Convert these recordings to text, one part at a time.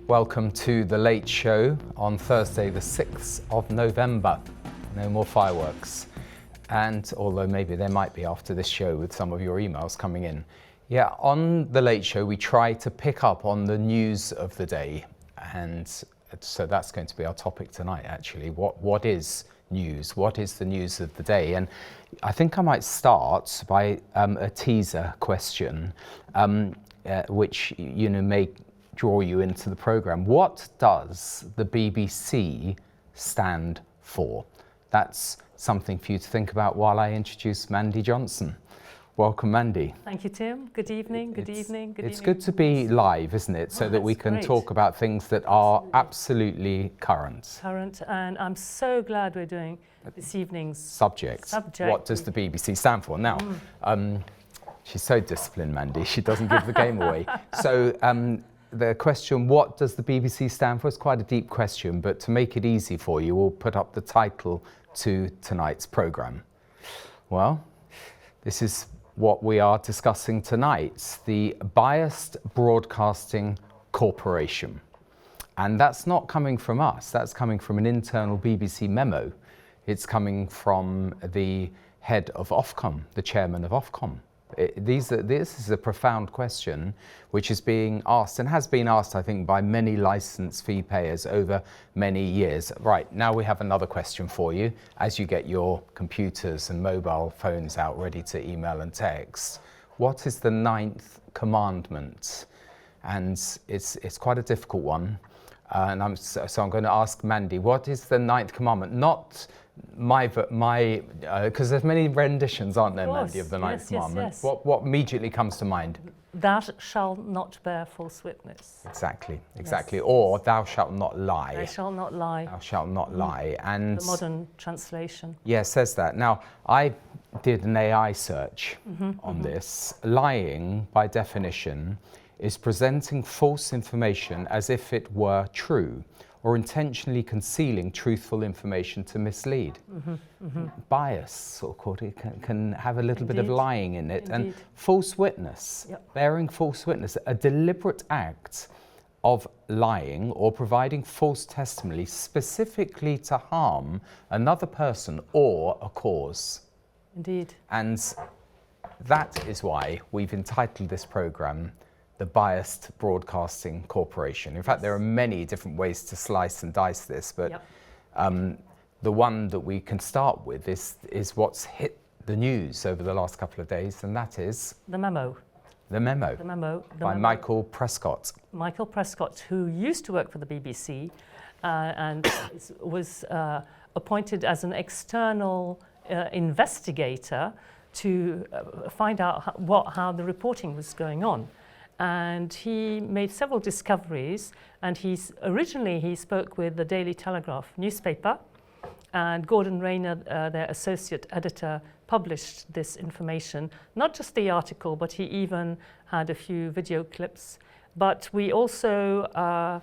Welcome to The Late Show on Thursday the 6th of November. No more fireworks. And although maybe there might be after this show with some of your emails coming in. Yeah, on The Late Show we try to pick up on the news of the day. And so that's going to be our topic tonight actually. What is news? What is the news of the day? And I think I might start by a teaser question, which may draw you into the programme. What does the BBC stand for? That's something for you to think about while I introduce Mandy Johnson. Welcome, Mandy. Thank you, Tim. Good evening. Good evening. It's good to be live, isn't it? So that we can talk about things that are absolutely current. And I'm so glad we're doing this evening's subject. What does the BBC stand for? Now, she's so disciplined, Mandy. She doesn't give the game away. So the question, what does the BBC stand for, is quite a deep question, but to make it easy for you, we'll put up the title to tonight's programme. Well, this is what we are discussing tonight, the Biased Broadcasting Corporation. And that's not coming from us, that's coming from an internal BBC memo. It's coming from the head of Ofcom, the chairman of Ofcom. This is a profound question which is being asked and has been asked, I think, by many licence fee payers over many years. Right, now we have another question for you as you get your computers and mobile phones out ready to email and text. What is the ninth commandment? And it's quite a difficult one. And I'm going to ask Mandy, what is the ninth commandment? Not because there's many renditions, aren't there, Mandy, of the ninth commandment? Yes. What immediately comes to mind? Thou shalt not bear false witness. Exactly. Yes. Or thou shalt not lie. Thou shalt not lie. Thou shalt not lie. And the modern translation. Yeah, says that. Now, I did an AI search on this. Lying, by definition, is presenting false information as if it were true, or intentionally concealing truthful information to mislead. Bias, sort of called it, can have a little bit of lying in it. And false witness, bearing false witness, a deliberate act of lying or providing false testimony specifically to harm another person or a cause. Indeed. And that is why we've entitled this programme the Biased Broadcasting Corporation. In fact, there are many different ways to slice and dice this, but the one that we can start with is what's hit the news over the last couple of days, and that is the memo. The memo. The memo. By Michael Prescott. Michael Prescott, who used to work for the BBC and was appointed as an external investigator to find out how the reporting was going on. And he made several discoveries, and originally he spoke with the Daily Telegraph newspaper, and Gordon Rayner, their associate editor, published this information, not just the article, but he even had a few video clips. But we also,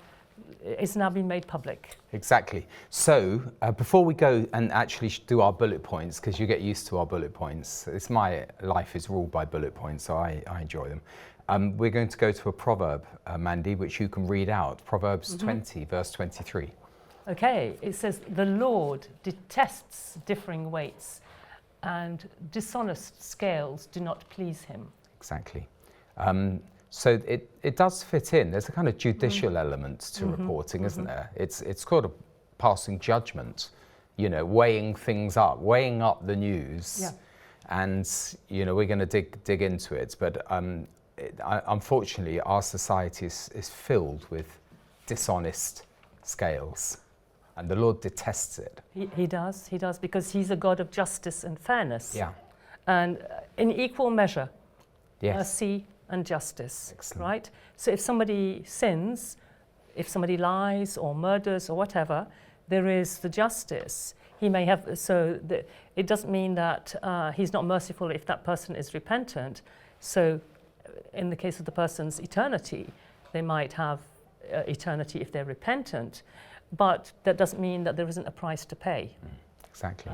it's now been made public. Exactly. So before we go and actually do our bullet points, because you get used to our bullet points, my life is ruled by bullet points, so I enjoy them. We're going to go to a proverb, Mandy, which you can read out. Proverbs 20, verse 23. Okay, it says, the Lord detests differing weights, and dishonest scales do not please him. Exactly. So it does fit in. There's a kind of judicial element to reporting, isn't there? It's called a passing judgment, weighing things up, weighing up the news. Yeah. And, we're going to dig into it. But unfortunately, our society is filled with dishonest scales. And the Lord detests it. He does, because he's a God of justice and fairness. Yeah. And in equal measure, yes. Mercy and justice. Excellent. Right? So if somebody sins, if somebody lies or murders or whatever, there is the justice. He may have, it doesn't mean that he's not merciful if that person is repentant. So in the case of the person's eternity, they might have eternity if they're repentant. But that doesn't mean that there isn't a price to pay. Exactly.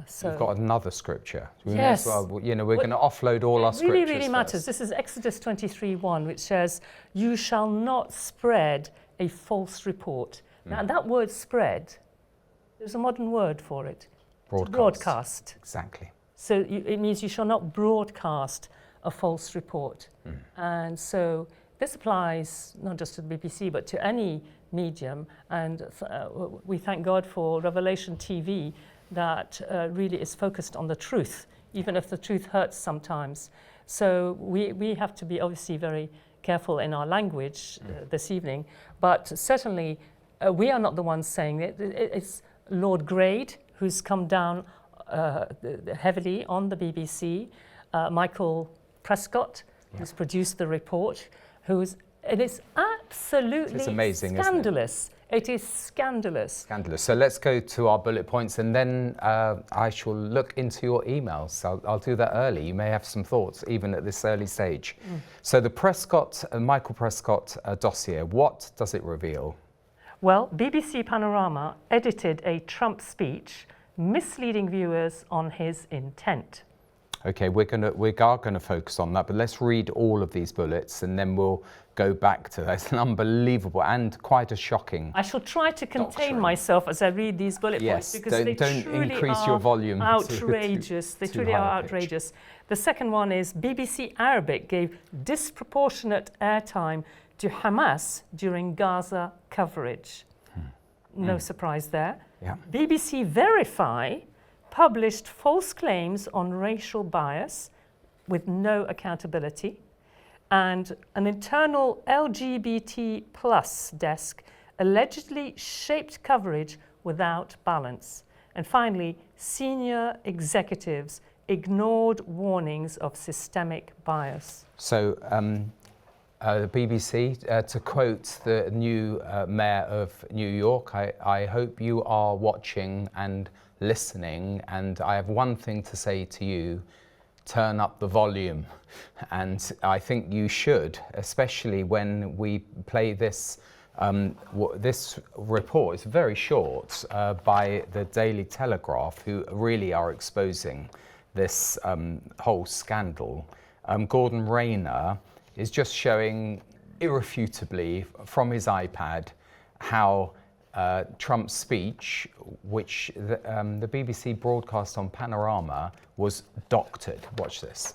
So we've got another scripture. Yes. We're going to offload all our scriptures. It really matters. This is Exodus 23:1, which says, "You shall not spread a false report. Now, that word spread, there's a modern word for it. Broadcast. Exactly. So it means you shall not broadcast a false report. And so this applies not just to the BBC, but to any medium. And we thank God for Revelation TV that really is focused on the truth, even if the truth hurts sometimes. So we have to be obviously very careful in our language this evening. But certainly we are not the ones saying it. It's Lord Grade who's come down heavily on the BBC, Michael Prescott, who's produced the report, it is absolutely amazing, scandalous. It is scandalous. Scandalous. So let's go to our bullet points, and then I shall look into your emails. I'll do that early. You may have some thoughts, even at this early stage. So the Michael Prescott dossier, what does it reveal? Well, BBC Panorama edited a Trump speech, misleading viewers on his intent. Okay, we are gonna focus on that, but let's read all of these bullets, and then we'll go back to that. It's an unbelievable and quite a shocking. I shall try to contain myself as I read these bullet points, because they don't truly increase are your volume outrageous. They truly are outrageous. The second one is BBC Arabic gave disproportionate airtime to Hamas during Gaza coverage. No surprise there. Yeah. BBC Verify published false claims on racial bias with no accountability. And an internal LGBT plus desk allegedly shaped coverage without balance. And finally, senior executives ignored warnings of systemic bias. So the BBC, to quote the new mayor of New York, I hope you are watching and listening, and I have one thing to say to you: turn up the volume. And I think you should, especially when we play this. This report is very short by the Daily Telegraph, who really are exposing this whole scandal. Gordon Rayner is just showing irrefutably from his iPad how Trump's speech, which the BBC broadcast on Panorama, was doctored. Watch this.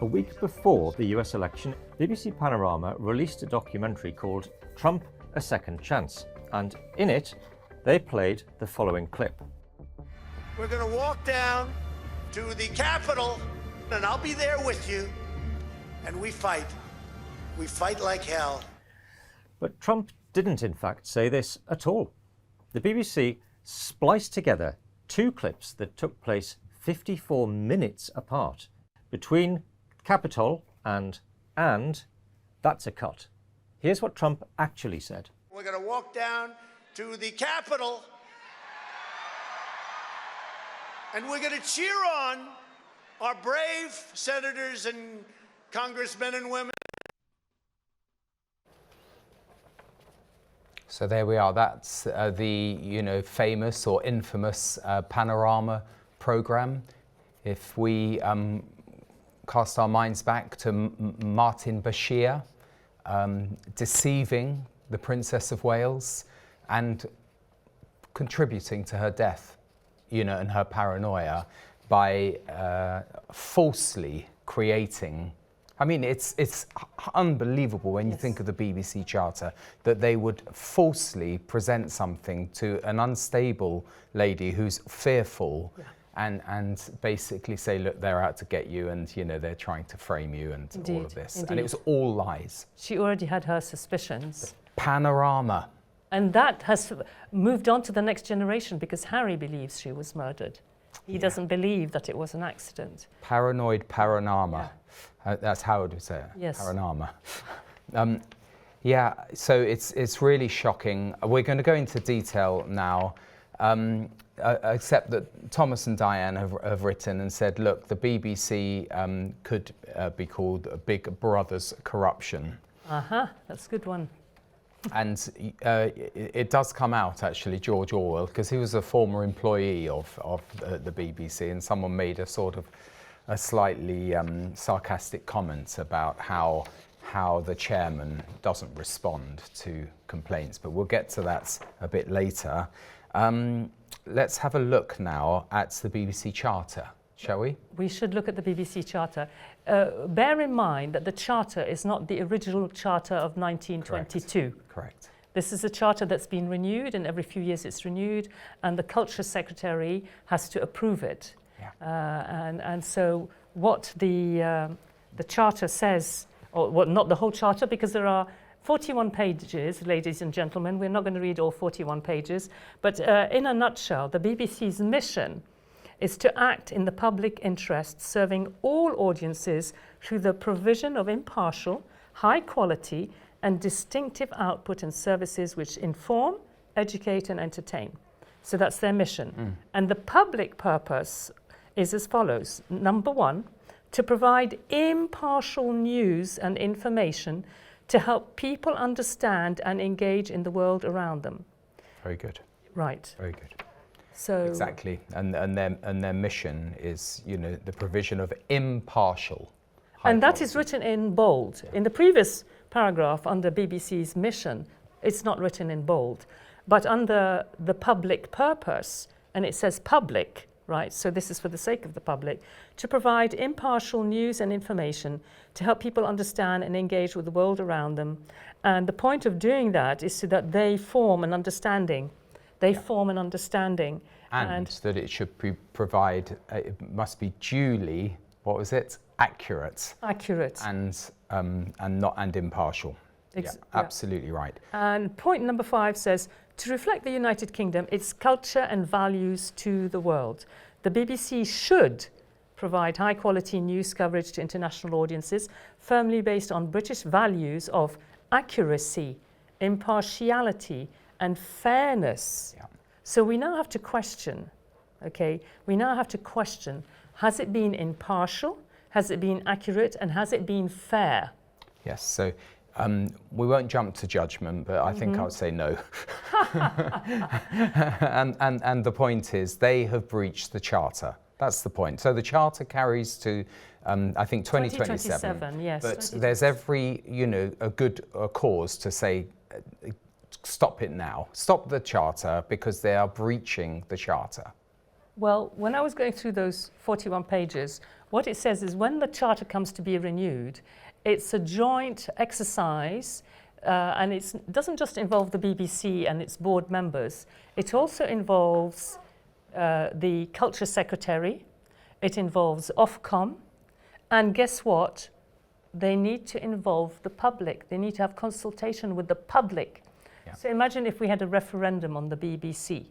A week before the US election, BBC Panorama released a documentary called Trump: A Second Chance, and in it, they played the following clip. We're going to walk down to the Capitol, and I'll be there with you, and we fight. We fight like hell. But Trump didn't in fact say this at all. The BBC spliced together two clips that took place 54 minutes apart. Between Capitol and that's a cut. Here's what Trump actually said. We're going to walk down to the Capitol, and we're going to cheer on our brave senators and congressmen and women. So there we are. That's the famous or infamous Panorama program. If we cast our minds back to Martin Bashir deceiving the Princess of Wales and contributing to her death, and her paranoia by falsely creating. I mean, it's unbelievable when you think of the BBC Charter that they would falsely present something to an unstable lady who's fearful and basically say, look, they're out to get you, and they're trying to frame you, and all of this. Indeed. And it was all lies. She already had her suspicions. Panorama. And that has moved on to the next generation, because Harry believes she was murdered. He doesn't believe that it was an accident. Paranoid Panorama. That's Howard would say it. Yes. Panorama. So it's really shocking. We're going to go into detail now, except that Thomas and Diane have written and said, look, the BBC could be called Big Brother's corruption. That's a good one. And it does come out, actually, George Orwell, because he was a former employee of the BBC, and someone made a sort of a slightly sarcastic comment about how how the chairman doesn't respond to complaints, but we'll get to that a bit later. Let's have a look now at the BBC Charter, shall we? We should look at the BBC Charter. Bear in mind that the Charter is not the original Charter of 1922. Correct. This is a charter that's been renewed, and every few years it's renewed, and the Culture Secretary has to approve it. Yeah. And so what the Charter says, or well, not the whole Charter, because there are 41 pages, ladies and gentlemen. We're not going to read all 41 pages, but in a nutshell, the BBC's mission is to act in the public interest, serving all audiences through the provision of impartial, high quality, and distinctive output and services which inform, educate, and entertain. So that's their mission. And the public purpose is as follows. Number one, to provide impartial news and information to help people understand and engage in the world around them. Very good. Right. Very good. So exactly, and their mission is, you know, the provision of impartial. And that is written in bold. Yeah. In the previous paragraph under BBC's mission, it's not written in bold, but under the public purpose, and it says public, right? So this is for the sake of the public, to provide impartial news and information to help people understand and engage with the world around them. And the point of doing that is so that they form an understanding. They form an understanding. And that it should provide, it must be duly, what was it? Accurate. Accurate. And impartial. Absolutely right. And point number 5 says, to reflect the United Kingdom, its culture and values to the world. The BBC should provide high quality news coverage to international audiences, firmly based on British values of accuracy, impartiality, and fairness. Yeah. So we now have to question, okay? We now have to question, has it been impartial? Has it been accurate? And has it been fair? Yes, so we won't jump to judgment, but I think I would say no. and the point is, they have breached the Charter. That's the point. So the Charter carries to, I think, 2027. Yes. But there's every, you know, a good cause to say, stop it now. Stop the Charter, because they are breaching the Charter. Well, when I was going through those 41 pages, what it says is when the Charter comes to be renewed, it's a joint exercise, and it doesn't just involve the BBC and its board members. It also involves the Culture Secretary. It involves Ofcom. And guess what? They need to involve the public. They need to have consultation with the public. Yeah. So imagine if we had a referendum on the BBC.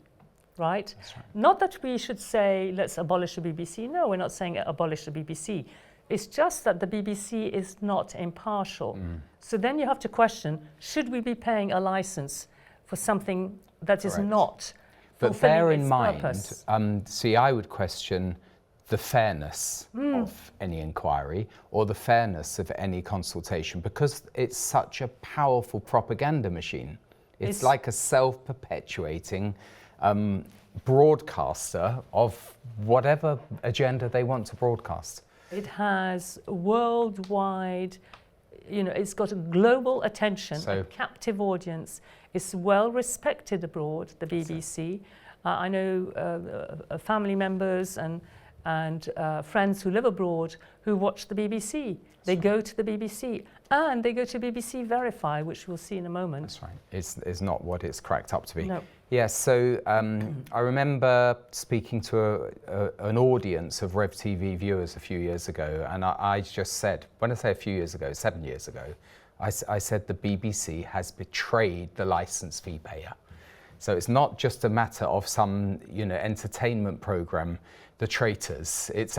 Right? That's right? Not that we should say, let's abolish the BBC. No, we're not saying abolish the BBC. It's just that the BBC is not impartial. So then you have to question, should we be paying a license for something that is not But bear in purpose? mind, see, I would question the fairness of any inquiry or the fairness of any consultation, because it's such a powerful propaganda machine. It's like a self-perpetuating broadcaster of whatever agenda they want to broadcast. It has worldwide, you know, it's got a global attention, a captive audience. It's well respected abroad, the BBC. I know family members and friends who live abroad who watch the BBC. They go to the BBC, and they go to BBC Verify, which we'll see in a moment. That's right. It's not what it's cracked up to be. No. Yes, so I remember speaking to an audience of Rev TV viewers a few years ago, and I just said, when I say a few years ago, 7 years ago, I said the BBC has betrayed the licence fee payer. So it's not just a matter of some, you know, entertainment programme, The Traitors. It's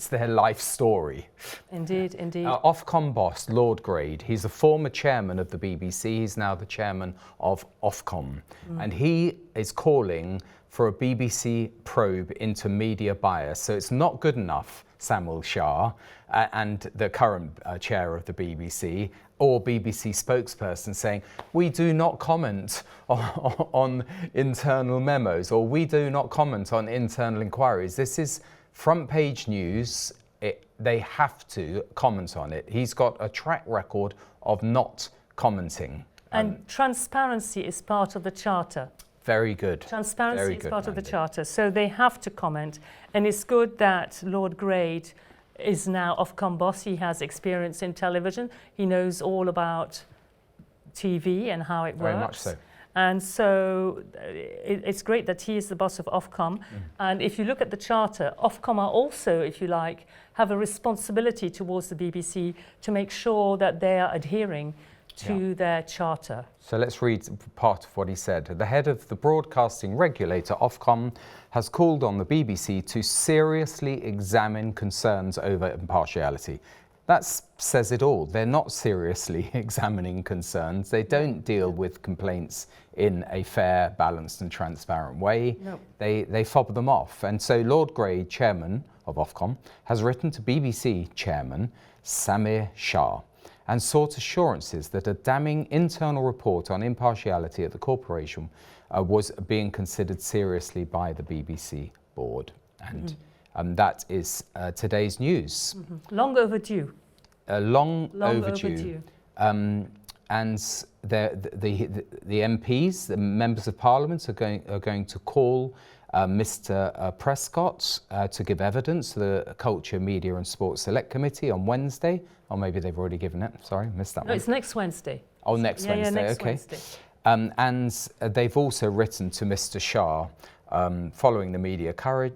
their life story. Indeed, indeed. Ofcom boss, Lord Grade, he's a former chairman of the BBC. He's now the chairman of Ofcom. And he is calling for a BBC probe into media bias. So it's not good enough, Samuel Shah, and the current chair of the BBC, or BBC spokesperson saying, we do not comment on internal memos, or we do not comment on internal inquiries. This is front page news they have to comment on it. He's got a track record of not commenting. And transparency is part of the charter. Very good. Transparency is part of the charter, so they have to comment. And it's good that Lord Grade is now Ofcom boss. He has experience in television. He knows all about TV and how it works. Very much so. And so it's great that he is the boss of Ofcom. And if you look at the charter, Ofcom are also, if you like, have a responsibility towards the BBC to make sure that they are adhering to their charter. So let's read part of what he said. The head of the broadcasting regulator, Ofcom, has called on the BBC to seriously examine concerns over impartiality. That says it all. They're not seriously examining concerns. They don't deal with complaints in a fair, balanced and transparent way. No. They fob them off. And so Lord Grade, chairman of Ofcom, has written to BBC chairman Samir Shah and sought assurances that a damning internal report on impartiality at the corporation was being considered seriously by the BBC board. And that is today's news. Long overdue. Long overdue. And the MPs, the members of Parliament, are going to call Mr. Prescott to give evidence to the Culture, Media and Sports Select Committee on Wednesday. Or maybe they've already given it. Sorry, missed that one. No, it's next Wednesday. Oh, next Wednesday, next okay. Wednesday. And they've also written to Mr. Shah following the media coverage.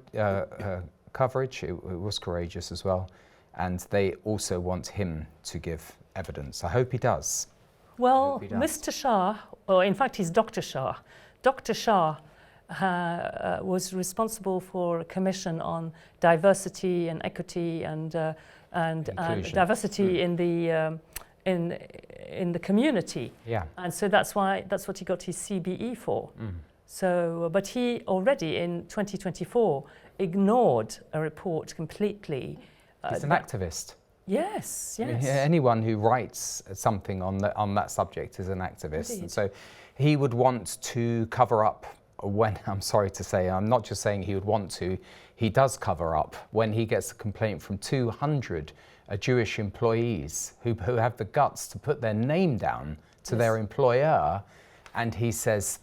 It was courageous as well. And they also want him to give evidence. I hope he does. Well, Mr. Shah, or in fact he's Dr. Shah. Dr. Shah was responsible for a commission on diversity and equity and diversity in the community. Yeah. And so that's what he got his CBE for. So, but he already in 2024 ignored a report completely. He's an activist. Yes, yes. I mean, anyone who writes something on that subject is an activist. Indeed. And so he would want to cover up when, I'm sorry to say, I'm not just saying he would want to, he does cover up when he gets a complaint from 200 Jewish employees who have the guts to put their name down to their employer, and he says,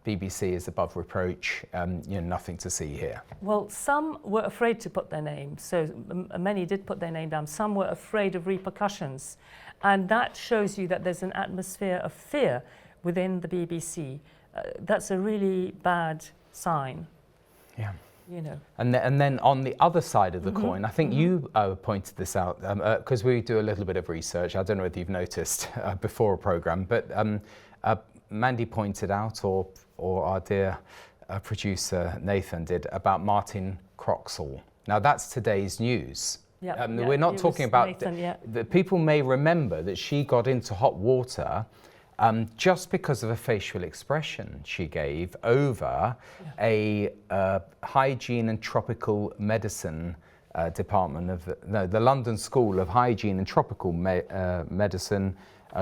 BBC is above reproach, nothing to see here. Well, some were afraid to put their name, so many did put their name down. Some were afraid of repercussions, and that shows you that there's an atmosphere of fear within the BBC. That's a really bad sign. Yeah. You know. And then on the other side of the coin, I think you pointed this out, because we do a little bit of research. I don't know whether you've noticed before a programme, but Mandy pointed out, or our dear producer Nathan did, about Martin Croxall. Now that's today's news. We're not talking about the people may remember that she got into hot water just because of a facial expression she gave over a hygiene and tropical medicine department of the London School of Hygiene and Tropical Medicine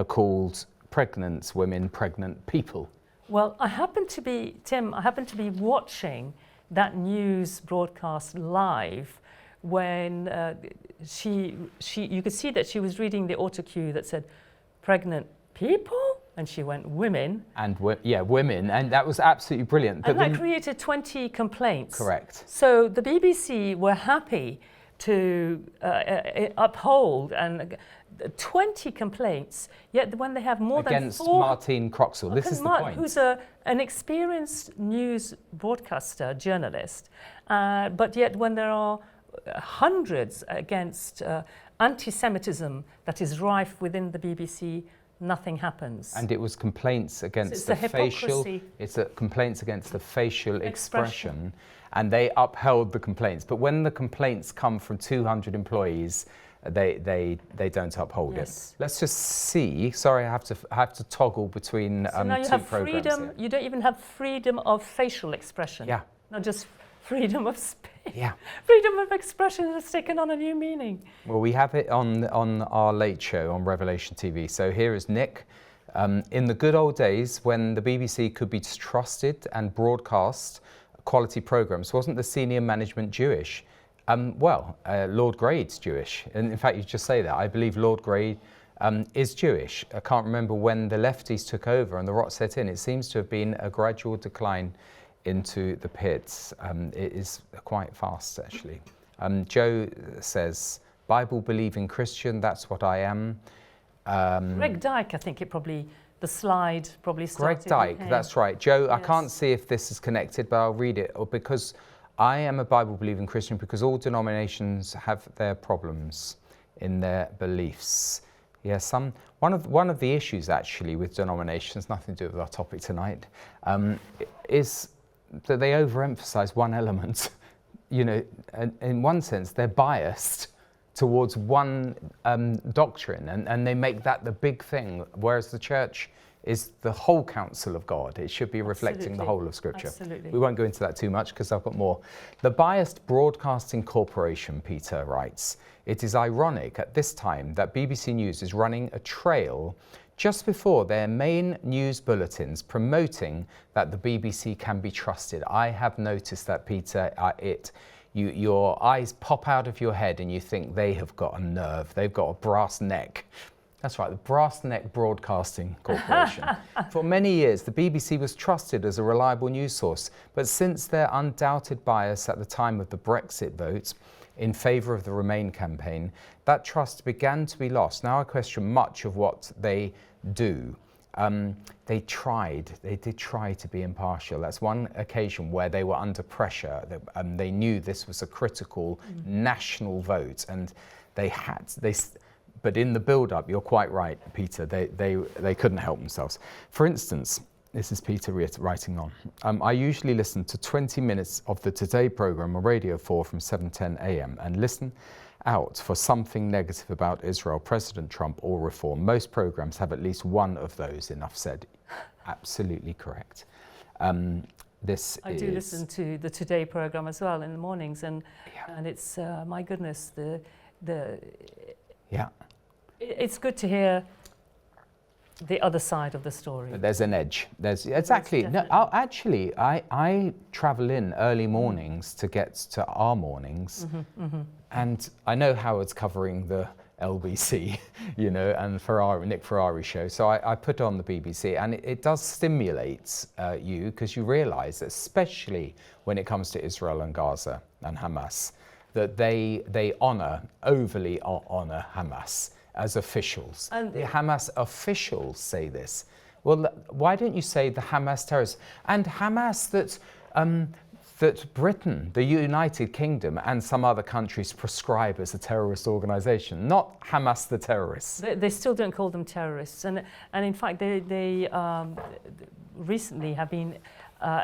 called Pregnant Women, Pregnant People. Well, I happen to be watching that news broadcast live when you could see that she was reading the autocue that said, pregnant people? And she went, women. And women, and that was absolutely brilliant. And that created 20 complaints. Correct. So the BBC were happy to uphold and 20 complaints, yet when they have more against than 4... Martin Croxall, this is the point. Who's an experienced news broadcaster, journalist, but yet when there are hundreds against anti-Semitism that is rife within the BBC, nothing happens. And it was complaints against complaints against the facial expression, and they upheld the complaints. But when the complaints come from 200 employees, they don't uphold it. Let's just see. Sorry, I have to toggle between so now you two have programs. Freedom. Here. You don't even have freedom of facial expression. Yeah. Not just freedom of speech. Yeah. Freedom of expression has taken on a new meaning. Well, we have it on our late show on Revelation TV. So here is Nick. In the good old days when the BBC could be trusted and broadcast quality programmes, wasn't the senior management Jewish? Lord Grey's Jewish. And in fact, you just say that. I believe Lord Grey is Jewish. I can't remember when the lefties took over and the rot set in. It seems to have been a gradual decline into the pits. It is quite fast, actually. Joe says, Bible-believing Christian, that's what I am. Greg Dyke, I think the slide probably started. Greg Dyke, that's right. Joe, yes. I can't see if this is connected, but I'll read it. Or because I am a Bible-believing Christian, because all denominations have their problems in their beliefs. Yes, one of the issues actually with denominations, nothing to do with our topic tonight, is that they overemphasize one element. You know, in one sense, they're biased towards one doctrine, and they make that the big thing, whereas the church is the whole counsel of God. It should be reflecting the whole of Scripture. Absolutely. We won't go into that too much because I've got more. The Biased Broadcasting Corporation, Peter writes, it is ironic at this time that BBC News is running a trail just before their main news bulletins promoting that the BBC can be trusted. I have noticed that, Peter, your eyes pop out of your head and you think they have got a nerve, they've got a brass neck. That's right, the Brass Neck Broadcasting Corporation. For many years, the BBC was trusted as a reliable news source, but since their undoubted bias at the time of the Brexit vote in favour of the Remain campaign, that trust began to be lost. Now I question much of what they do. They did try to be impartial. That's one occasion where they were under pressure. They knew this was a critical national vote, and but in the build-up, you're quite right, Peter, they couldn't help themselves. For instance, this is Peter writing on, I usually listen to 20 minutes of the Today programme on Radio 4 from 7:10 a.m. and listen out for something negative about Israel, President Trump or reform. Most programmes have at least one of those, enough said. Absolutely correct. I do listen to the Today programme as well in the mornings, and it's, my goodness, it's good to hear the other side of the story. There's an edge. Exactly. No, I travel in early mornings to get to our mornings, and I know Howard's covering the LBC, you know, and Nick Ferrari show. So I put on the BBC, and it does stimulate you, because you realise, especially when it comes to Israel and Gaza and Hamas, that they overly honour Hamas as officials. And the Hamas officials say this. Well, why don't you say the Hamas terrorists? And Hamas that Britain, the United Kingdom, and some other countries prescribe as a terrorist organisation, not Hamas the terrorists. They still don't call them terrorists. And in fact, they recently have been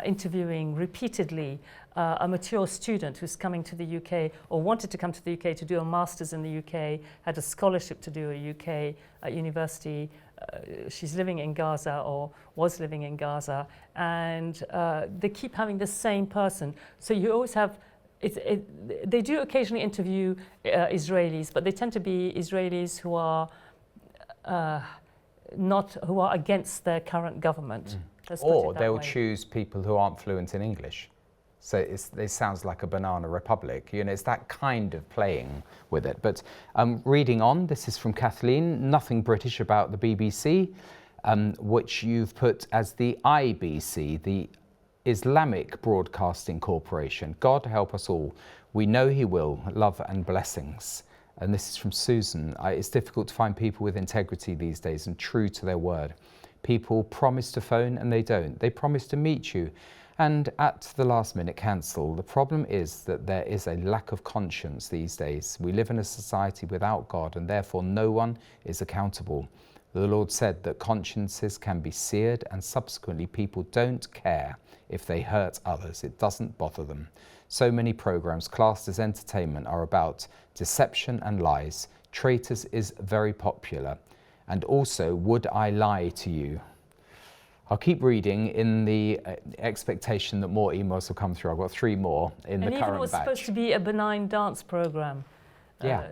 interviewing repeatly a mature student who's coming to the UK, or wanted to come to the UK to do a master's in the UK, had a scholarship to do a UK university. She's living in Gaza, or was living in Gaza, and they keep having the same person. So you always have, they do occasionally interview Israelis, but they tend to be Israelis who are who are against their current government. Or they'll choose people who aren't fluent in English. So it sounds like a banana republic. You know, it's that kind of playing with it. But reading on, this is from Kathleen, nothing British about the BBC, which you've put as the IBC, the Islamic Broadcasting Corporation. God help us all. We know he will. Love and blessings. And this is from Susan. It's difficult to find people with integrity these days and true to their word. People promise to phone and they don't. They promise to meet you and at the last minute cancel. The problem is that there is a lack of conscience these days. We live in a society without God, and therefore no one is accountable. The Lord said that consciences can be seared, and subsequently people don't care if they hurt others. It doesn't bother them. So many programs classed as entertainment are about deception and lies. Traitors is very popular. And also, would I lie to you? I'll keep reading in the expectation that more emails will come through. I've got 3 more in the current batch. And even was supposed to be a benign dance program. I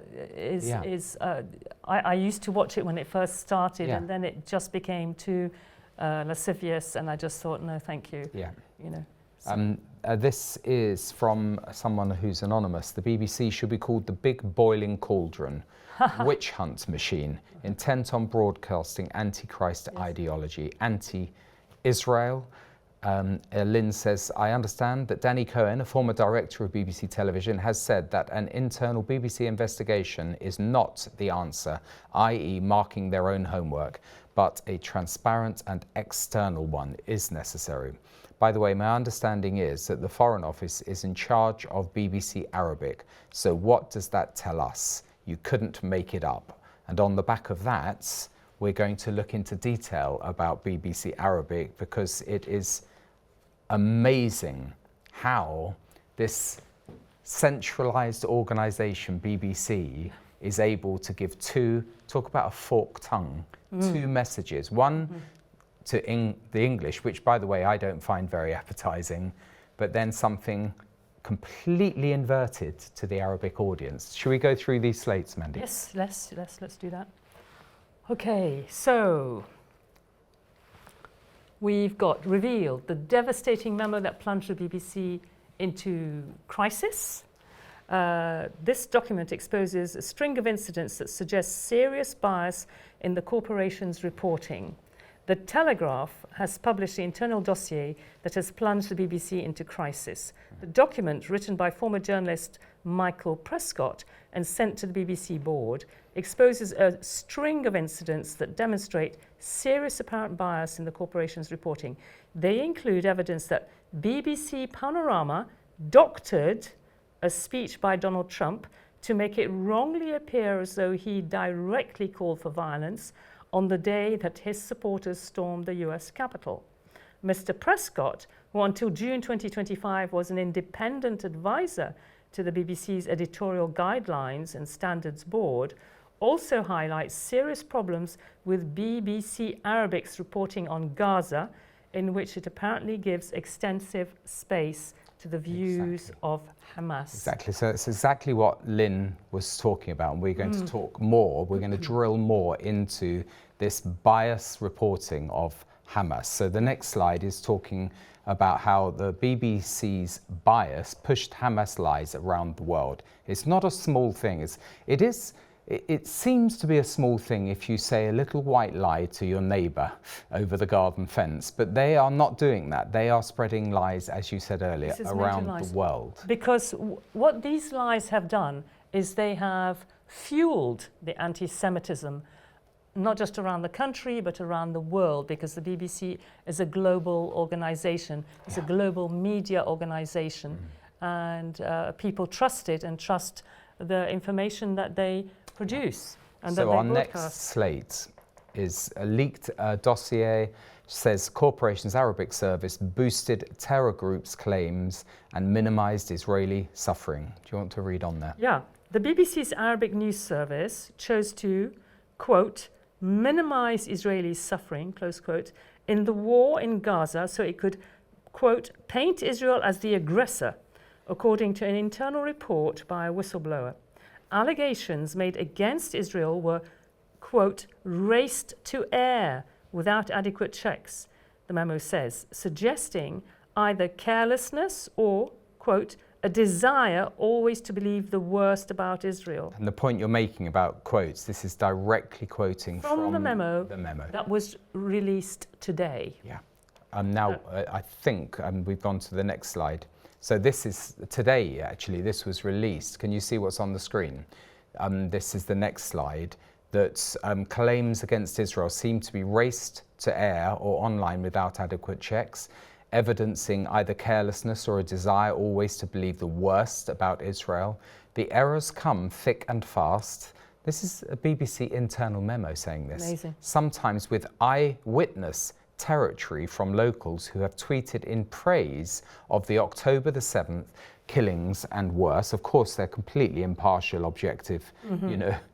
used to watch it when it first started, and then it just became too lascivious, and I just thought, no, thank you. Yeah. You know. This is from someone who's anonymous. The BBC should be called the Big Boiling Cauldron, witch hunt machine, intent on broadcasting anti-Christ ideology, anti-Israel. Lynn says, I understand that Danny Cohen, a former director of BBC Television, has said that an internal BBC investigation is not the answer, i.e. marking their own homework, but a transparent and external one is necessary. By the way, my understanding is that the Foreign Office is in charge of BBC Arabic. So what does that tell us? You couldn't make it up. And on the back of that, we're going to look into detail about BBC Arabic, because it is amazing how this centralized organization, BBC, is able to give talk about a forked tongue, two messages. One to the English, which, by the way, I don't find very appetizing, but then something completely inverted to the Arabic audience. Should we go through these slates, Mandy? Yes, let's do that. Okay, so we've got revealed the devastating memo that plunged the BBC into crisis. This document exposes a string of incidents that suggest serious bias in the corporation's reporting. The Telegraph has published the internal dossier that has plunged the BBC into crisis. The document, written by former journalist Michael Prescott and sent to the BBC board, exposes a string of incidents that demonstrate serious apparent bias in the corporation's reporting. They include evidence that BBC Panorama doctored a speech by Donald Trump to make it wrongly appear as though he directly called for violence on the day that his supporters stormed the US Capitol. Mr. Prescott, who until June 2025 was an independent advisor to the BBC's editorial guidelines and standards board, also highlights serious problems with BBC Arabic's reporting on Gaza, in which it apparently gives extensive space to the views of Hamas. Exactly. So it's exactly what Lynn was talking about, and we're going to talk more. We're going to drill more into this bias reporting of Hamas. So the next slide is talking about how the BBC's bias pushed Hamas lies around the world. It's not a small thing. It seems to be a small thing if you say a little white lie to your neighbour over the garden fence, but they are not doing that. They are spreading lies, as you said earlier, around the world. Because what these lies have done is they have fueled the anti-Semitism, not just around the country, but around the world, because the BBC is a global organisation, it's a global media organisation, and people trust it and trust the information that they produce and so that they our broadcast. next slate is a leaked dossier, says corporation's Arabic service boosted terror groups' claims and minimized Israeli suffering. Do you want to read on there? Yeah. The BBC's Arabic news service chose to, quote, minimize Israeli suffering, close quote, in the war in Gaza so it could, quote, paint Israel as the aggressor, according to an internal report by a whistleblower. Allegations made against Israel were, quote, raced to air without adequate checks, the memo says, suggesting either carelessness or, quote, a desire always to believe the worst about Israel. And the point you're making about quotes, this is directly quoting from the memo that was released today. Yeah. Now, I think we've gone to the next slide. So this is today, actually, this was released. Can you see what's on the screen? This is the next slide, that claims against Israel seem to be raced to air or online without adequate checks, evidencing either carelessness or a desire always to believe the worst about Israel. The errors come thick and fast. This is a BBC internal memo saying this. Amazing. Sometimes with eyewitness territory from locals who have tweeted in praise of the October the 7th killings and worse. Of course, they're completely impartial, objective,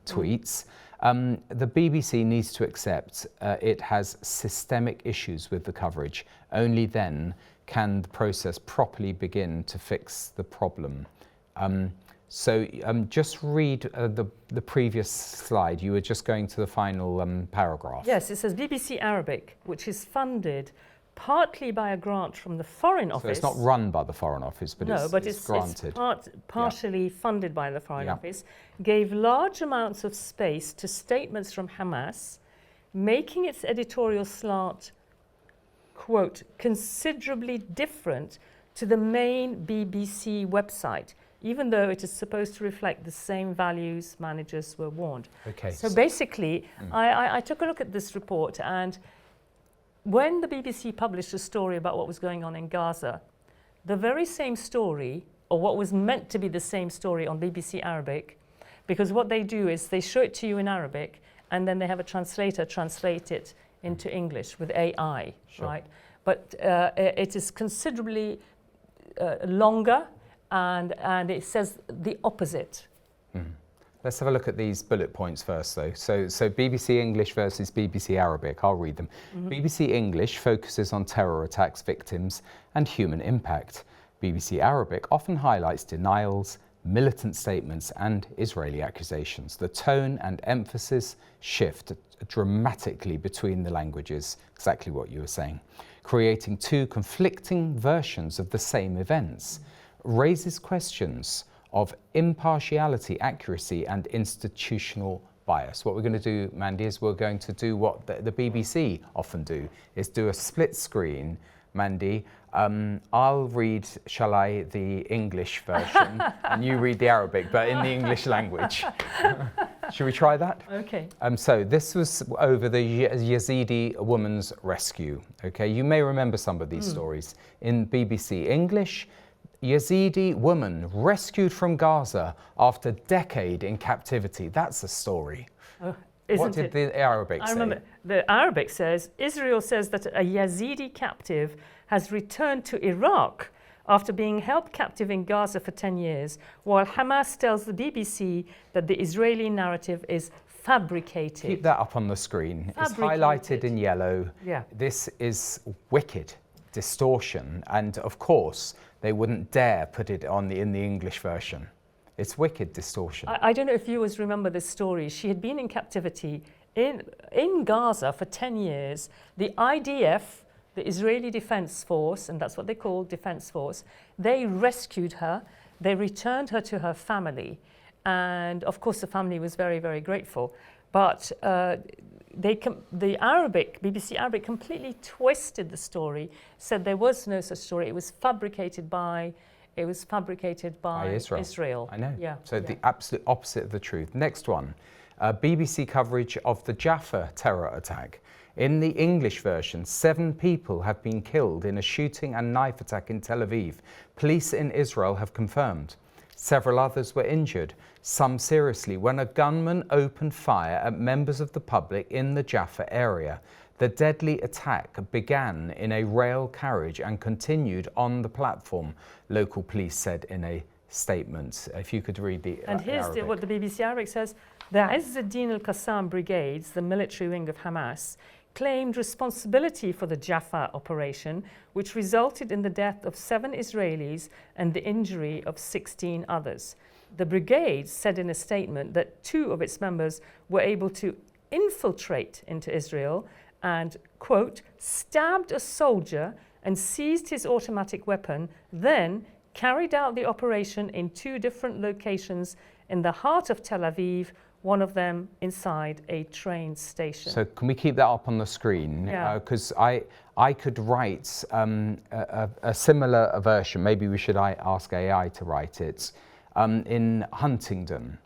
tweets. The BBC needs to accept it has systemic issues with the coverage. Only then can the process properly begin to fix the problem. So just read the previous slide. You were just going to the final paragraph. Yes, it says BBC Arabic, which is funded partly by a grant from the Foreign Office. So it's not run by the Foreign Office, but it's granted. It's partially funded by the Foreign Office, gave large amounts of space to statements from Hamas, making its editorial slant, quote, considerably different to the main BBC website, even though it is supposed to reflect the same values managers were warned. Okay. So basically, I took a look at this report, and when the BBC published a story about what was going on in Gaza, the very same story, or what was meant to be the same story on BBC Arabic, because what they do is they show it to you in Arabic, and then they have a translator translate it into English with AI, right? But it is considerably longer, and it says the opposite. Let's have a look at these bullet points first, though. So BBC English versus BBC Arabic. I'll read them. BBC English focuses on terror attacks, victims, and human impact. BBC Arabic often highlights denials, militant statements, and Israeli accusations. The tone and emphasis shift dramatically between the languages, exactly what you were saying, creating two conflicting versions of the same events. Raises questions of impartiality, accuracy, and institutional bias. What we're going to do, Mandy, is we're going to do what the BBC often do, is do a split screen. Mandy, I'll read, shall I, the English version, and you read the Arabic, but in the English language. Should we try that? Okay. So this was over the Yazidi woman's rescue. Okay, you may remember some of these stories. In BBC English, Yazidi woman rescued from Gaza after decade in captivity. That's a story. What did the Arabic say? I remember the Arabic says, Israel says that a Yazidi captive has returned to Iraq after being held captive in Gaza for 10 years, while Hamas tells the BBC that the Israeli narrative is fabricated. Keep that up on the screen. It's highlighted in yellow. Yeah. This is wicked distortion, and of course they wouldn't dare put it on in the English version. It's wicked distortion. I don't know if viewers remember this story. She had been in captivity in Gaza for 10 years. The IDF, the Israeli Defense Force, and that's what they call Defense Force, they rescued her. They returned her to her family. And of course, the family was very, very grateful. But the BBC Arabic completely twisted the story, said there was no such story. It was fabricated by Israel. I know. Yeah. So the absolute opposite of the truth. Next one, BBC coverage of the Jaffa terror attack. In the English version, 7 people have been killed in a shooting and knife attack in Tel Aviv. Police in Israel have confirmed. Several others were injured, some seriously, when a gunman opened fire at members of the public in the Jaffa area. The deadly attack began in a rail carriage and continued on the platform, local police said in a statement. If you could read the And here's what the BBC Arabic says. The Izz ad-Din al-Qassam brigades, the military wing of Hamas, claimed responsibility for the Jaffa operation, which resulted in the death of 7 Israelis and the injury of 16 others. The brigade said in a statement that 2 of its members were able to infiltrate into Israel and, quote, stabbed a soldier and seized his automatic weapon, then carried out the operation in 2 different locations in the heart of Tel Aviv, one of them inside a train station. So can we keep that up on the screen? Yeah. Because I could write a similar version. Maybe we should ask AI to write it. In Huntingdon,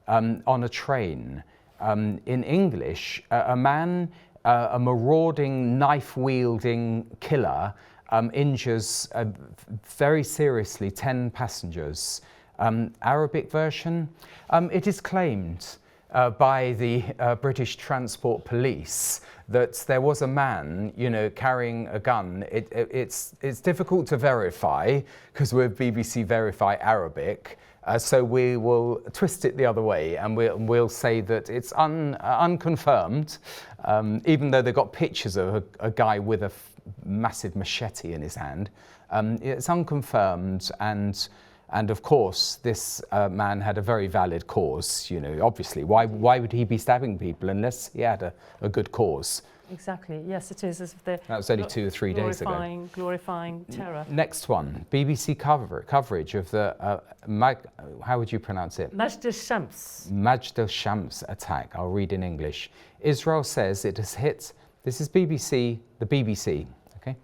on a train. In English, a man, a marauding, knife-wielding killer injures very seriously 10 passengers. Arabic version, it is claimed by the British Transport Police that there was a man, carrying a gun. It's difficult to verify because we're BBC Verify Arabic. So we will twist it the other way, and we'll say that it's unconfirmed, even though they've got pictures of a guy with a massive machete in his hand. It's unconfirmed, and of course, this man had a very valid cause. Obviously, why would he be stabbing people unless he had a good cause? Exactly. Yes, it is. As if they're That was only 2 or 3 days ago. Glorifying terror. Next one, BBC coverage of the, how would you pronounce it? Majd al-Shams. Majd al-Shams attack. I'll read in English. Israel says it has hit, this is BBC, the BBC, okay?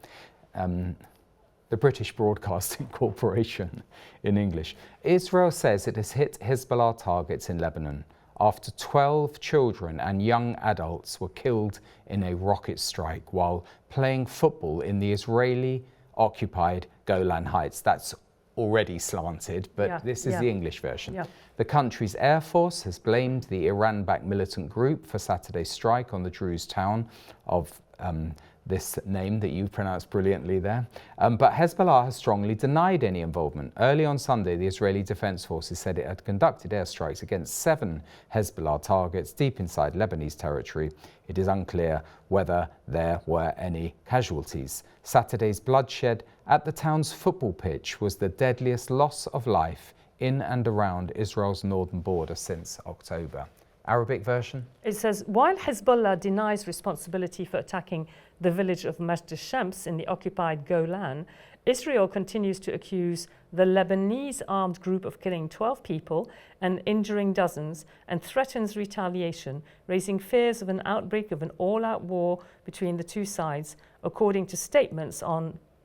The British Broadcasting Corporation in English. Israel says it has hit Hezbollah targets in Lebanon after 12 children and young adults were killed in a rocket strike while playing football in the Israeli-occupied Golan Heights. That's already slanted, but this is the English version. Yeah. The country's Air Force has blamed the Iran-backed militant group for Saturday's strike on the Druze town of this name that you pronounced brilliantly there. But Hezbollah has strongly denied any involvement. Early on Sunday, the Israeli Defense Forces said it had conducted airstrikes against 7 Hezbollah targets deep inside Lebanese territory. It is unclear whether there were any casualties. Saturday's bloodshed at the town's football pitch was the deadliest loss of life in and around Israel's northern border since October. Arabic version? It says, while Hezbollah denies responsibility for attacking the village of Majd al-Shams in the occupied Golan, Israel continues to accuse the Lebanese armed group of killing 12 people and injuring dozens and threatens retaliation, raising fears of an outbreak of an all-out war between the two sides, according to statements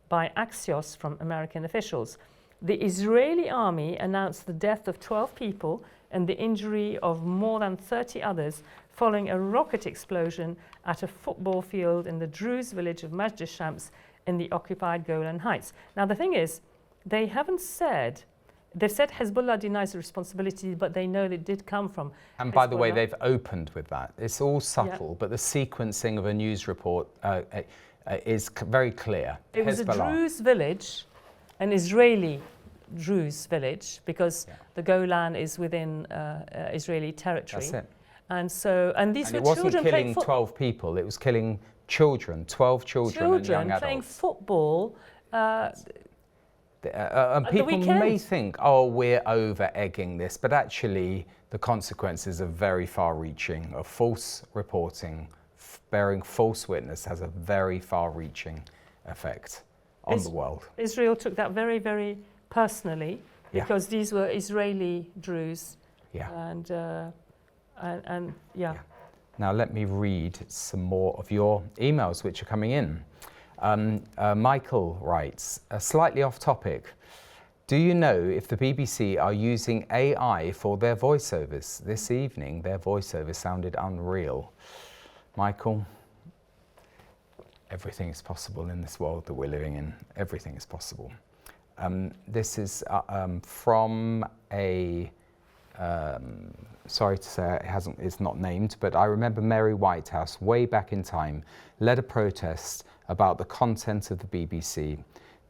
by Axios from American officials. The Israeli army announced the death of 12 people and the injury of more than 30 others following a rocket explosion at a football field in the Druze village of Majd al-Shams in the occupied Golan Heights. Now the thing is, they haven't said, they've said Hezbollah denies the responsibility, but they know it did come from And Hezbollah. by the way, they've opened with that. It's all subtle, but the sequencing of a news report is very clear. It was a Druze village, an Israeli Druze village, because the Golan is within Israeli territory. That's it. And so, and these were children it wasn't killing 12 people, it was killing children, 12 children and young adults. Playing football. And people may think, oh, we're over-egging this, but actually the consequences are very far-reaching. Of false reporting, bearing false witness has a very far-reaching effect on the world. Israel took that very, very personally, because these were Israeli Druze. And Now let me read some more of your emails which are coming in. Michael writes, slightly off topic, do you know if the BBC are using AI for their voiceovers? This evening their voiceovers sounded unreal. Michael, everything is possible in this world that we're living in. Everything is possible. This is from a, sorry to say it's not named, but I remember Mary Whitehouse way back in time led a protest about the content of the BBC.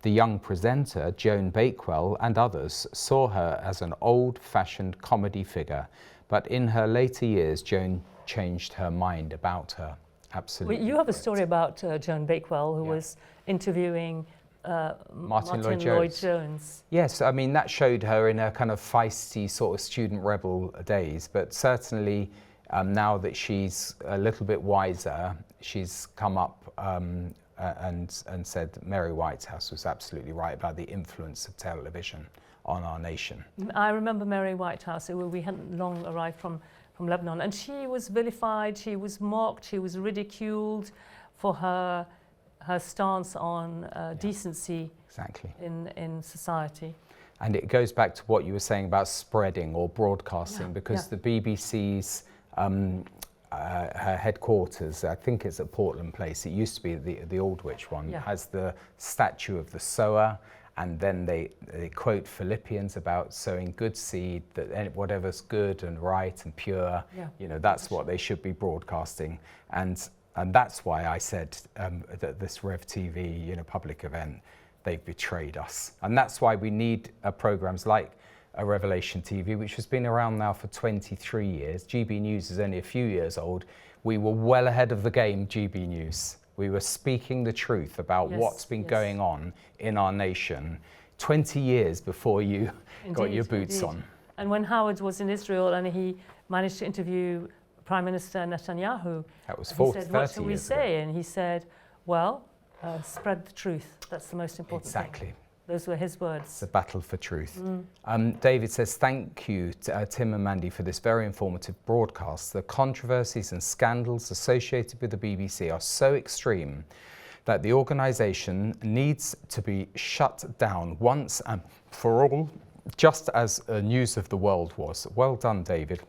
The young presenter, Joan Bakewell, and others saw her as an old-fashioned comedy figure, but in her later years, Joan changed her mind about her. Absolutely. Well, you have a story about Joan Bakewell, who was interviewing Martin Lloyd-Jones. Yes, I mean, that showed her in her kind of feisty sort of student rebel days, but certainly now that she's a little bit wiser, she's come up and said that Mary Whitehouse was absolutely right about the influence of television on our nation. I remember Mary Whitehouse. We hadn't long arrived from Lebanon, and she was vilified, she was mocked, she was ridiculed for her stance on decency in society. And it goes back to what you were saying about spreading or broadcasting, because the BBC's her headquarters, I think it's at Portland Place, it used to be the Aldwych one, has the statue of the sower, and then they quote Philippians about sowing good seed, that whatever's good and right and pure, you know, that's what they should be broadcasting. And that's why I said that this Rev TV, you know, public event, they've betrayed us. And that's why we need programs like a Revelation TV, which has been around now for 23 years. GB News is only a few years old. We were well ahead of the game, GB News. We were speaking the truth about what's been going on in our nation 20 years before you got your boots on. And when Howard was in Israel and he managed to interview Prime Minister Netanyahu. That was He 40, said, what 30 shall we years say? ago. And he said, well, spread the truth. That's the most important thing. Exactly. Those were his words. It's a battle for truth. David says, thank you, Tim and Mandy, for this very informative broadcast. The controversies and scandals associated with the BBC are so extreme that the organisation needs to be shut down once and for all, just as News of the World was. Well done, David.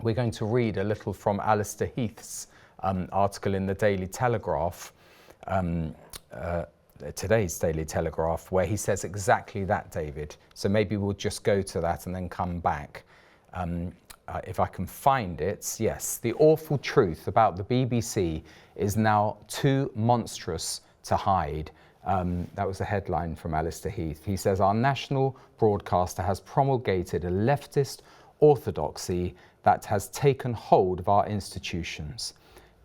We're going to read a little from Alistair Heath's article in the Daily Telegraph, today's Daily Telegraph, where he says exactly that, David. So maybe we'll just go to that and then come back. If I can find it, yes. The awful truth about the BBC is now too monstrous to hide. That was a headline from Alistair Heath. He says, our national broadcaster has promulgated a leftist orthodoxy that has taken hold of our institutions.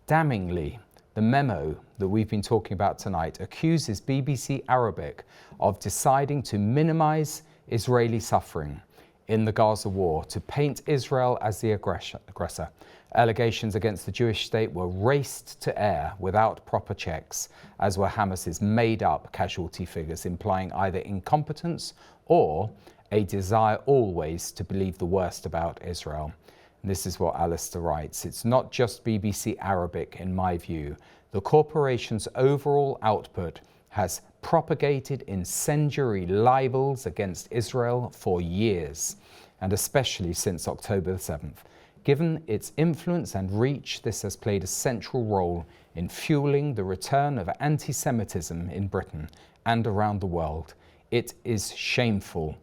Damningly, the memo that we've been talking about tonight accuses BBC Arabic of deciding to minimize Israeli suffering in the Gaza war, to paint Israel as the aggressor. Allegations against the Jewish state were raced to air without proper checks, as were Hamas's made-up casualty figures, implying either incompetence or a desire always to believe the worst about Israel. And this is what Alistair writes. It's not just BBC Arabic, in my view. The corporation's overall output has propagated incendiary libels against Israel for years, and especially since October the 7th. Given its influence and reach, this has played a central role in fueling the return of anti-Semitism in Britain and around the world. It is shameful,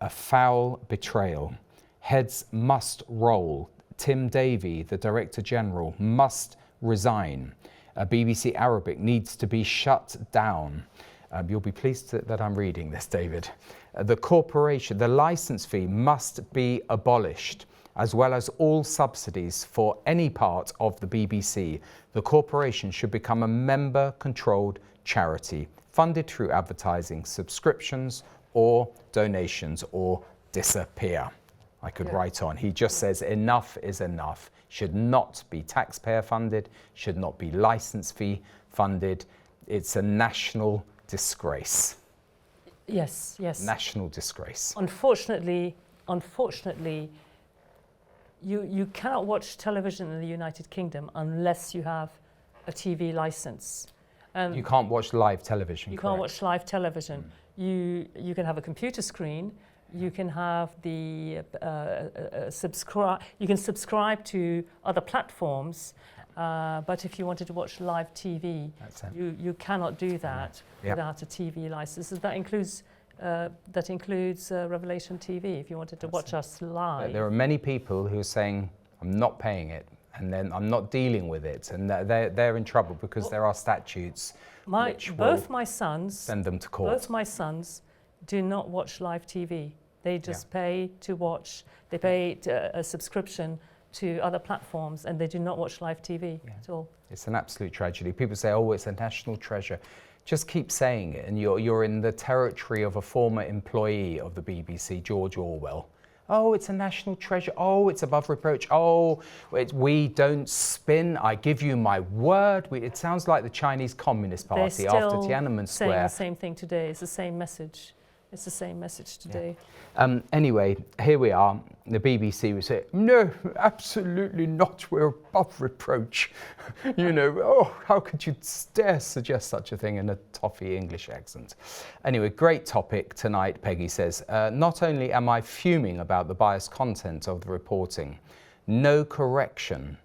a foul betrayal. Heads must roll. Tim Davie, the Director General, must resign. BBC Arabic needs to be shut down. You'll be pleased that I'm reading this, David. The corporation, the licence fee must be abolished, as well as all subsidies for any part of the BBC. The corporation should become a member-controlled charity, funded through advertising, subscriptions, or donations, or disappear. I could write on. He just says enough is enough. Should not be taxpayer funded, should not be licence fee funded. It's a national disgrace. Yes, yes. National disgrace. Unfortunately, you cannot watch television in the United Kingdom unless you have a TV licence. You can't watch live television. You can't watch live television. You can have a computer screen. You can have the subscribe. You can subscribe to other platforms, but if you wanted to watch live TV, you cannot do that without a TV license. That includes Revelation TV. If you wanted to watch us live, there are many people who are saying, "I'm not paying it, and then I'm not dealing with it," and they're in trouble because there are statutes which both my sons send them to court. Both my sons do not watch live TV. They just pay to watch. They pay a subscription to other platforms, and they do not watch live TV at all. It's an absolute tragedy. People say, "Oh, it's a national treasure." Just keep saying it, and you're in the territory of a former employee of the BBC, George Orwell. Oh, it's a national treasure. Oh, it's above reproach. Oh, we don't spin. I give you my word. It sounds like the Chinese Communist Party after Tiananmen Square. Saying the same thing today. It's the same message. It's the same message today. Anyway, here we are. The BBC would say, "No, absolutely not. We're above reproach." Oh, how could you dare suggest such a thing in a toffee English accent? Anyway, great topic tonight, Peggy says. Not only am I fuming about the biased content of the reporting, no correction,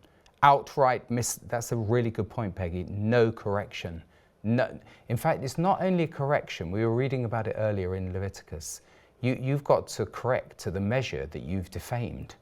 outright that's a really good point, Peggy. No correction. No, in fact, it's not only a correction. We were reading about it earlier in Leviticus. You've got to correct to the measure that you've defamed.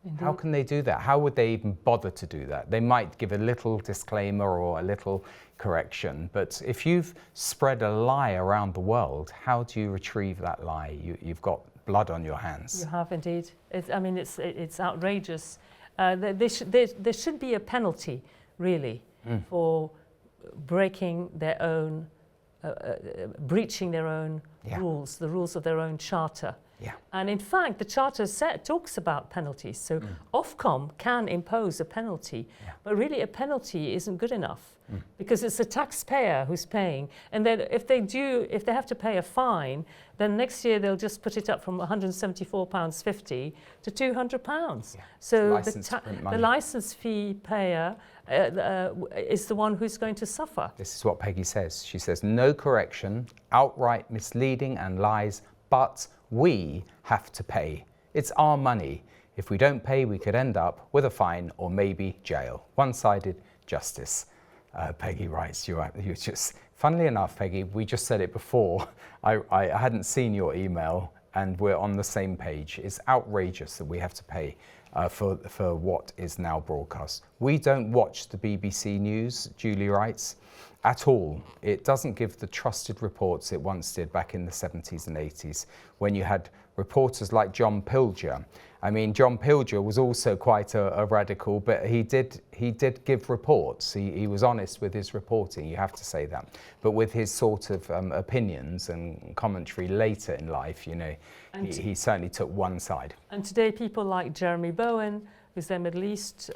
Indeed. How can they do that? How would they even bother to do that? They might give a little disclaimer or a little correction, but if you've spread a lie around the world, how do you retrieve that lie? You've got blood on your hands. You have indeed. It's outrageous. There should be a penalty, really, for breaking their own breaching their own rules, the rules of their own charter. Yeah. And in fact, the charter talks about penalties. So Ofcom can impose a penalty, but really a penalty isn't good enough because it's the taxpayer who's paying. And then if they have to pay a fine, then next year they'll just put it up from £174.50 to £200. Yeah. So the license fee payer is the one who's going to suffer. This is what Peggy says. She says, no correction, outright misleading and lies, but we have to pay. It's our money. If we don't pay, we could end up with a fine or maybe jail. One-sided justice. Peggy writes, you just, funnily enough, Peggy, we just said it before. I hadn't seen your email and we're on the same page. It's outrageous that we have to pay for what is now broadcast. We don't watch the BBC News, Julie writes, at all. It doesn't give the trusted reports it once did back in the 70s and 80s when you had reporters like John Pilger. I mean, John Pilger was also quite a radical, but he did give reports. He was honest with his reporting, you have to say that. But with his sort of opinions and commentary later in life, you know, he certainly took one side. And today people like Jeremy Bowen, who's their Middle East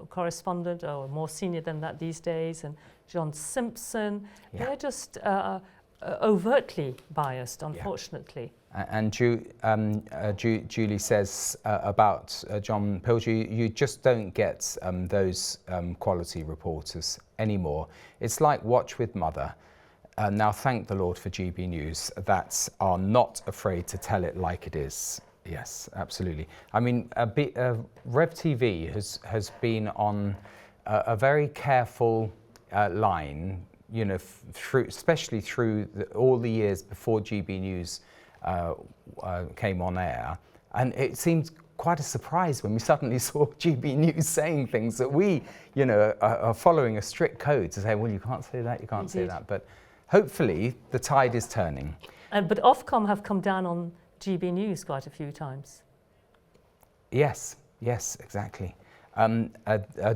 correspondent, or more senior than that these days, and John Simpson, they're just overtly biased, unfortunately. And Julie says about John Pilger, you just don't get those quality reporters anymore. It's like Watch with Mother. Now thank the Lord for GB News that are not afraid to tell it like it is. Yes, absolutely. I mean, Rev TV has been on a very careful line, you know, especially through all the years before GB News came on air, and it seemed quite a surprise when we suddenly saw GB News saying things that we, you know, are following a strict code to say, well, you can't say that, you can't say that. But hopefully the tide is turning. But Ofcom have come down on GB News quite a few times. Yes, exactly.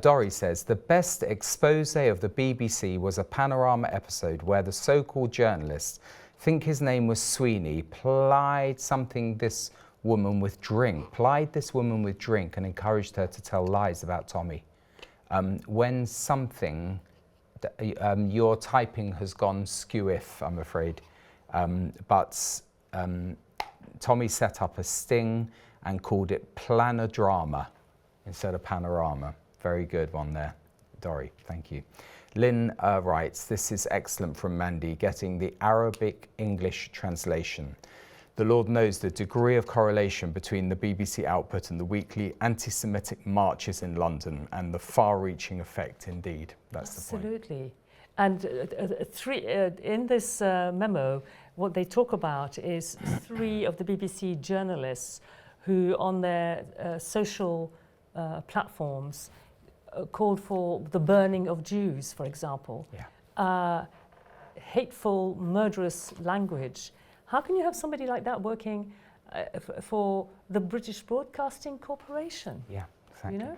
Dory says, the best expose of the BBC was a Panorama episode where the so-called journalist, think his name was Sweeney, plied this woman with drink and encouraged her to tell lies about Tommy. When something, your typing has gone skew-if, I'm afraid, but Tommy set up a sting and called it planodrama instead of panorama. Very good one there, Dory, thank you. Lynn writes, this is excellent from Mandy, getting the Arabic-English translation. The Lord knows the degree of correlation between the BBC output and the weekly anti-Semitic marches in London and the far-reaching effect indeed. That's absolutely. The point. And in this memo, what they talk about is 3 of the BBC journalists who on their social platforms called for the burning of Jews, for example. Hateful, murderous language. How can you have somebody like that working for the British Broadcasting Corporation? Yeah, exactly. You know?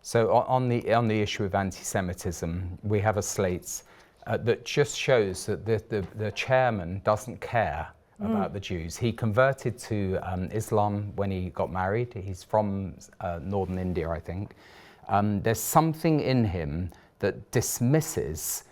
So on the issue of anti-Semitism, we have a slate that just shows that the chairman doesn't care about the Jews. He converted to Islam when he got married. He's from northern India, I think. There's something in him that dismisses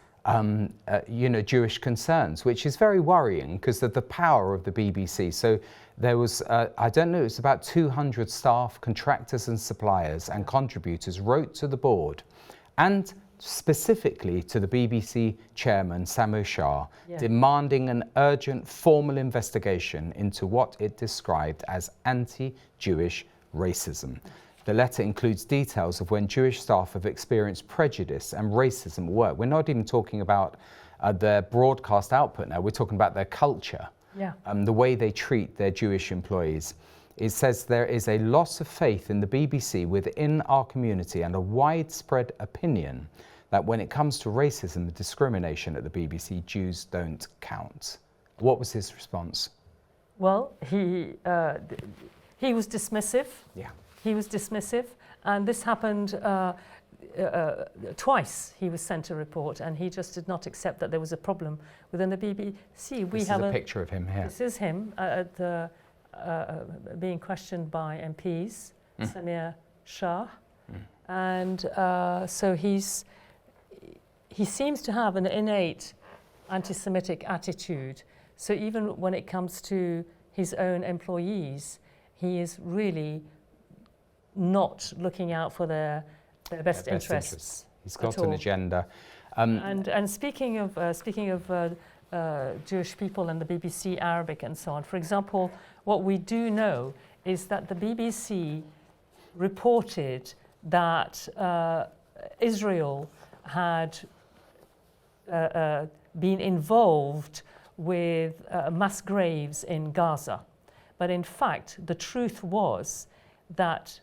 Jewish concerns, which is very worrying because of the power of the BBC. So there was, I don't know, it was about 200 staff, contractors and suppliers and contributors wrote to the board and specifically to the BBC chairman, Samu Shah, demanding an urgent formal investigation into what it described as anti-Jewish racism. The letter includes details of when Jewish staff have experienced prejudice and racism at work. We're not even talking about their broadcast output now, we're talking about their culture, the way they treat their Jewish employees. It says there is a loss of faith in the BBC within our community and a widespread opinion that when it comes to racism and discrimination at the BBC, Jews don't count. What was his response? Well, he was dismissive. Yeah. He was dismissive, and this happened twice he was sent a report, and he just did not accept that there was a problem within the BBC. This is a picture of him here. This is him being questioned by MPs, Samir Shah, and so he seems to have an innate anti-Semitic attitude. So even when it comes to his own employees, he is really not looking out for their best interests. He's got an agenda. And speaking of Jewish people and the BBC Arabic and so on, for example, what we do know is that the BBC reported that Israel had been involved with mass graves in Gaza. But in fact, the truth was that,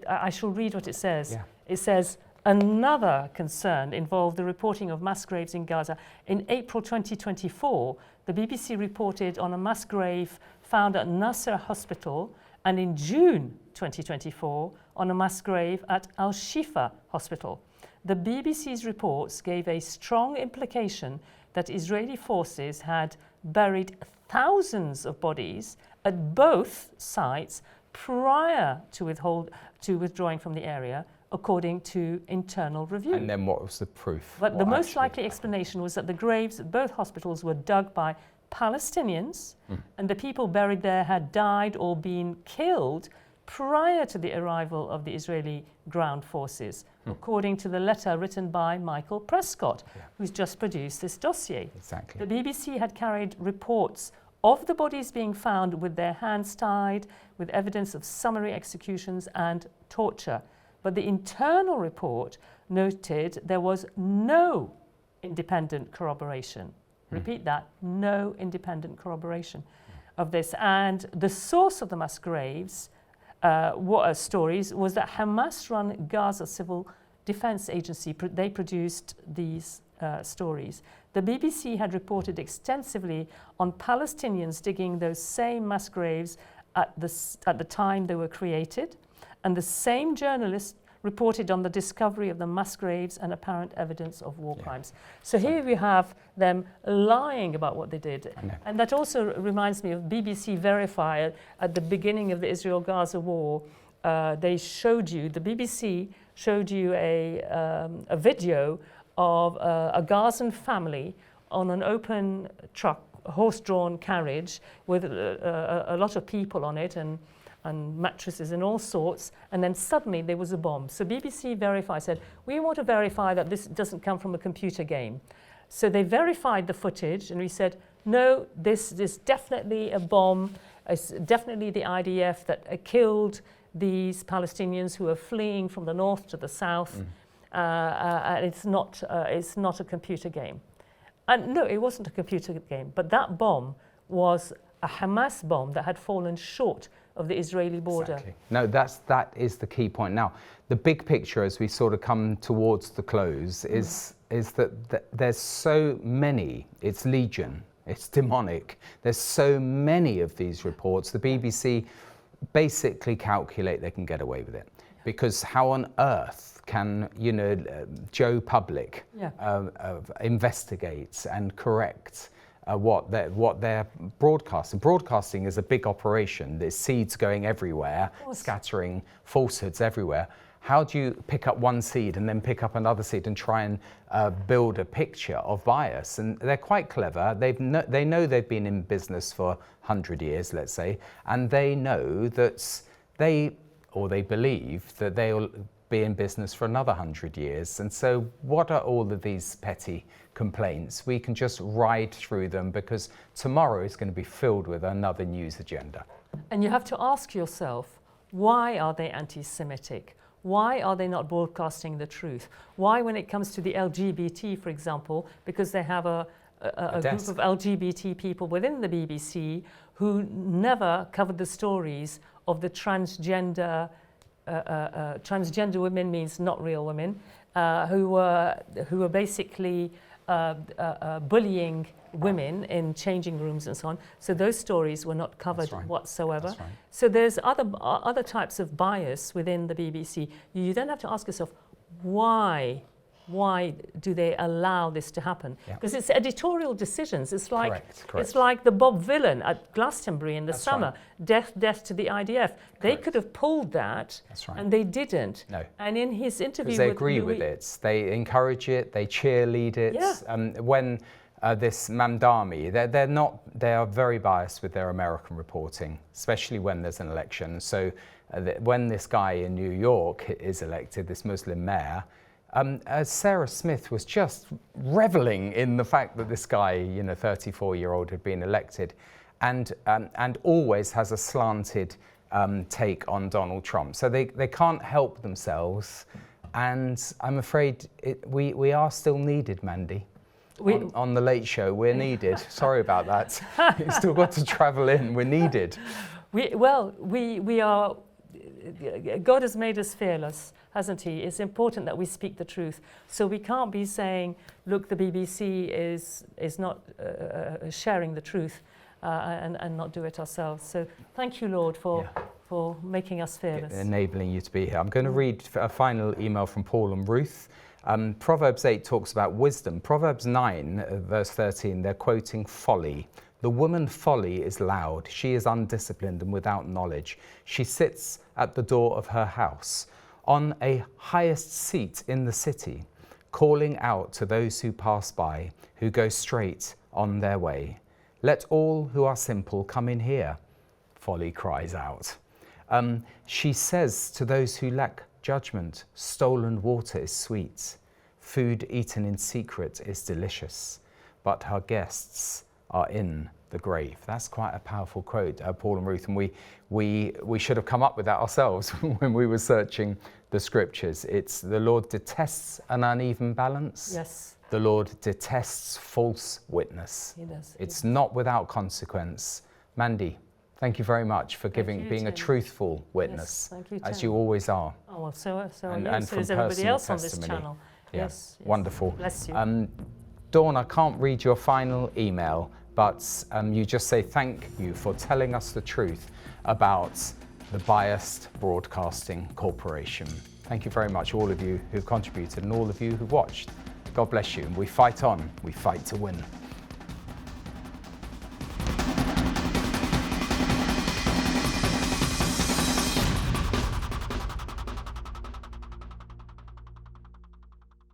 I shall read what it says. Yeah. It says, another concern involved the reporting of mass graves in Gaza. In April 2024, the BBC reported on a mass grave found at Nasser Hospital, and in June 2024, on a mass grave at Al-Shifa Hospital. The BBC's reports gave a strong implication that Israeli forces had buried thousands of bodies at both sites prior to withdrawing from the area, according to internal review. And then what was the proof? But the most likely explanation was that the graves at both hospitals were dug by Palestinians, and the people buried there had died or been killed prior to the arrival of the Israeli ground forces, according to the letter written by Michael Prescott, who's just produced this dossier. Exactly. The BBC had carried reports of the bodies being found with their hands tied, with evidence of summary executions and torture. But the internal report noted there was no independent corroboration. Repeat that, no independent corroboration of this. And the source of the mass graves stories was that Hamas-run Gaza Civil Defense Agency. They produced these stories. The BBC had reported extensively on Palestinians digging those same mass graves at the time they were created, and the same journalists reported on the discovery of the mass graves and apparent evidence of war crimes. So here we have them lying about what they did. And that also reminds me of BBC Verify at the beginning of the Israel-Gaza war. The BBC showed you a video of a Gazan family on an open truck, a horse-drawn carriage with a lot of people on it and mattresses and all sorts, and then suddenly there was a bomb. So BBC Verify said, we want to verify that this doesn't come from a computer game. So they verified the footage, and we said, no, this is definitely a bomb. It's definitely the IDF that killed these Palestinians who are fleeing from the north to the south. And it's not a computer game. And no, it wasn't a computer game, but that bomb was a Hamas bomb that had fallen short of the Israeli border. Exactly. No, that is the key point. Now, the big picture as we sort of come towards the close is that there's so many, it's legion, it's demonic. There's so many of these reports. The BBC basically calculate they can get away with it. Because how on earth can, Joe Public investigate and correct what they're broadcasting? Broadcasting is a big operation. There's seeds going everywhere, scattering falsehoods everywhere. How do you pick up one seed and then pick up another seed and try and build a picture of bias? And they're quite clever. They know they've been in business for 100 years, let's say, and they know that they believe that they'll be in business for another 100 years. And so what are all of these petty complaints? We can just ride through them because tomorrow is going to be filled with another news agenda. And you have to ask yourself, why are they anti-Semitic? Why are they not broadcasting the truth? Why, when it comes to the LGBT, for example, because they have a group of LGBT people within the BBC who never covered the stories of the transgender women, means not real women, who were basically bullying women in changing rooms and so on. So those stories were not covered whatsoever. So there's other types of bias within the BBC. You then have to ask yourself, why do they allow this to happen? Because it's editorial decisions. It's like Correct. it's like the Bob Villain at Glastonbury in the That's summer. right. Death to the IDF. They could have pulled that, That's right. and they didn't. No. And in his interview, Because they with agree Louis, with it. They encourage it. They cheerlead it. Yeah. When this Mamdani, they are very biased with their American reporting, especially when there's an election. So when this guy in New York is elected, this Muslim mayor, Sarah Smith was just reveling in the fact that this guy, 34-year-old, had been elected, and always has a slanted take on Donald Trump. So they can't help themselves, and I'm afraid we are still needed, Mandy. On the Late Show, we're needed. Sorry about that. You've still got to travel in. We're needed. We are. God has made us fearless, hasn't he? It's important that we speak the truth. So we can't be saying, look, the BBC is not sharing the truth and not do it ourselves. So thank you, Lord, for making us fearless. Enabling you to be here. I'm going to read a final email from Paul and Ruth. Proverbs 8 talks about wisdom. Proverbs 9, verse 13, they're quoting folly. The woman folly is loud. She is undisciplined and without knowledge. She sits at the door of her house, on a highest seat in the city, calling out to those who pass by, who go straight on their way. Let all who are simple come in here, folly cries out. She says to those who lack judgment, stolen water is sweet. Food eaten in secret is delicious, but her guests are in the grave. That's quite a powerful quote, Paul and Ruth, and we should have come up with that ourselves when we were searching the scriptures. It's the Lord detests an uneven balance. Yes. The Lord detests false witness. He does. It's not without consequence. Mandy, thank you very much for being a truthful witness, thank you, as Tim. you always are. Oh, well, so and so from is everybody personal else on this testimony. channel. Yeah. Yes. Wonderful. Bless you. Dawn, I can't read your final email, but you just say thank you for telling us the truth about the biased broadcasting corporation. Thank you very much, all of you who've contributed and all of you who watched. God bless you. And we fight on. We fight to win.